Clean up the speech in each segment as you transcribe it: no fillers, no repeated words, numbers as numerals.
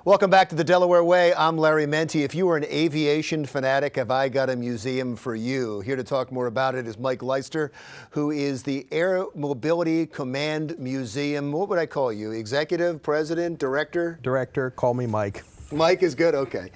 Welcome back to the Delaware Way. I'm Larry Menti. If you are an aviation fanatic, have I got a museum for you. Here to talk more about it is Mike Leister, who is the Air Mobility Command Museum. What would I call you? Executive, president, director? Director, call me Mike. Mike is good, okay.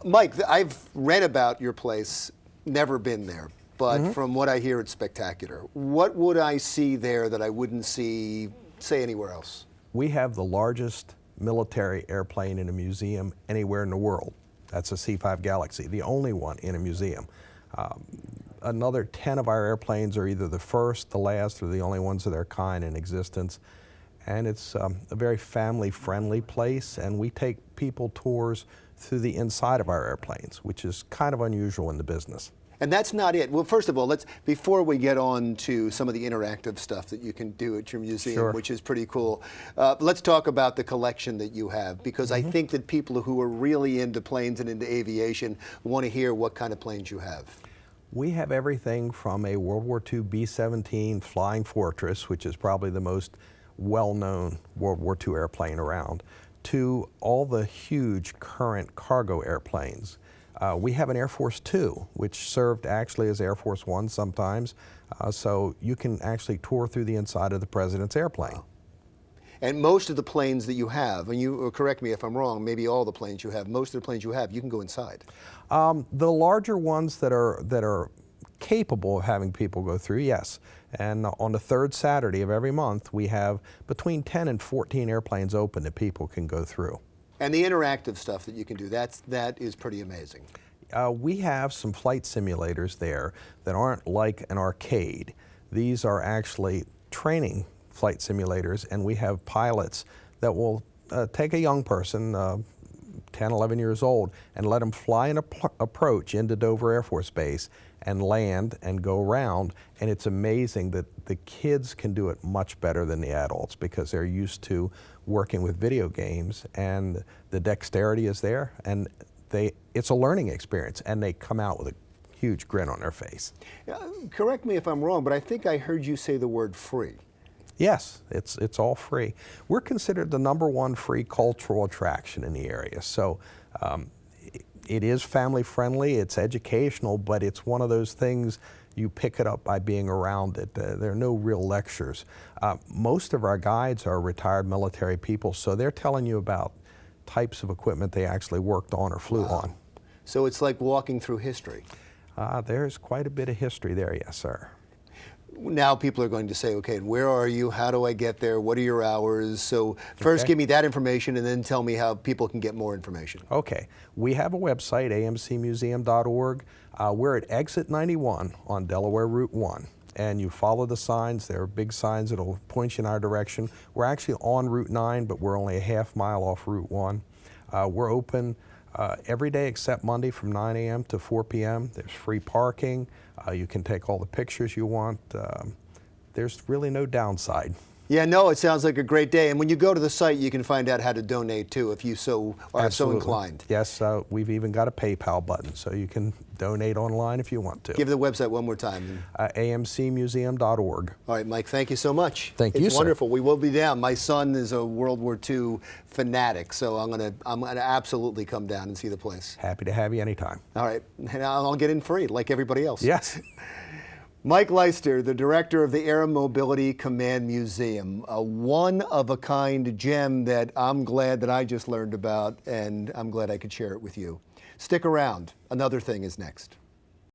Mike, I've read about your place, never been there, but from what I hear, it's spectacular. What would I see there that I wouldn't see, say, anywhere else? We have the largest military airplane in a museum anywhere in the world. That's a C-5 Galaxy, the only one in a museum. Another 10 of our airplanes are either the first, the last, or the only ones of their kind in existence. And it's a very family-friendly place, and we take people tours through the inside of our airplanes, which is kind of unusual in the business. And that's not it. Well, first of all, before we get on to some of the interactive stuff that you can do at your museum, Sure. which is pretty cool, let's talk about the collection that you have, because I think that people who are really into planes and into aviation want to hear what kind of planes you have. We have everything from a World War II B-17 Flying Fortress, which is probably the most well-known World War II airplane around, to all the huge current cargo airplanes. We have an Air Force II, which served actually as Air Force One sometimes, so you can actually tour through the inside of the President's airplane. Wow. And most of the planes that you have, and you correct me if I'm wrong, maybe all the planes you have, most of the planes you have, you can go inside. The larger ones that are capable of having people go through, yes. And on the third Saturday of every month, we have between 10 and 14 airplanes open that people can go through. And the interactive stuff that you can do, that is pretty amazing. We have some flight simulators there that aren't like an arcade. These are actually training flight simulators, and we have pilots that will take a young person, 10, 11 years old, and let them fly an approach into Dover Air Force Base and land and go around. And it's amazing that the kids can do it much better than the adults because they're used to working with video games, and the dexterity is there, and it's a learning experience, and they come out with a huge grin on their face. Correct me if I'm wrong, but I think I heard you say the word free. Yes, it's all free. We're considered the #1 free cultural attraction in the area. So it is family friendly, it's educational, but it's one of those things you pick it up by being around it. There are no real lectures. Most of our guides are retired military people, so they're telling you about types of equipment they actually worked on or flew on. So it's like walking through history. There's quite a bit of history there, yes, sir. Now people are going to say, okay, where are you? How do I get there? What are your hours? So first give me that information and then tell me how people can get more information. Okay. We have a website, amcmuseum.org. We're at exit 91 on Delaware Route 1. And you follow the signs. There are big signs that'll point you in our direction. We're actually on Route 9, but we're only a half mile off Route 1. We're open every day except Monday from 9 a.m. to 4 p.m. There's free parking. You can take all the pictures you want. There's really no downside. Yeah, no, it sounds like a great day. And when you go to the site, you can find out how to donate too, if you are so inclined. Yes, we've even got a PayPal button, so you can donate online if you want to. Give the website one more time. amcmuseum.org. All right, Mike, thank you so much. Thank you, It's sir. wonderful. We will be down. My son is a World War II fanatic, so I'm gonna absolutely come down and see the place. Happy to have you anytime. All right, and I'll get in free like everybody else. Yes. Mike Leister, the director of the Air Mobility Command Museum, a one-of-a-kind gem that I'm glad that I just learned about, and I'm glad I could share it with you. Stick around. Another Thing is next.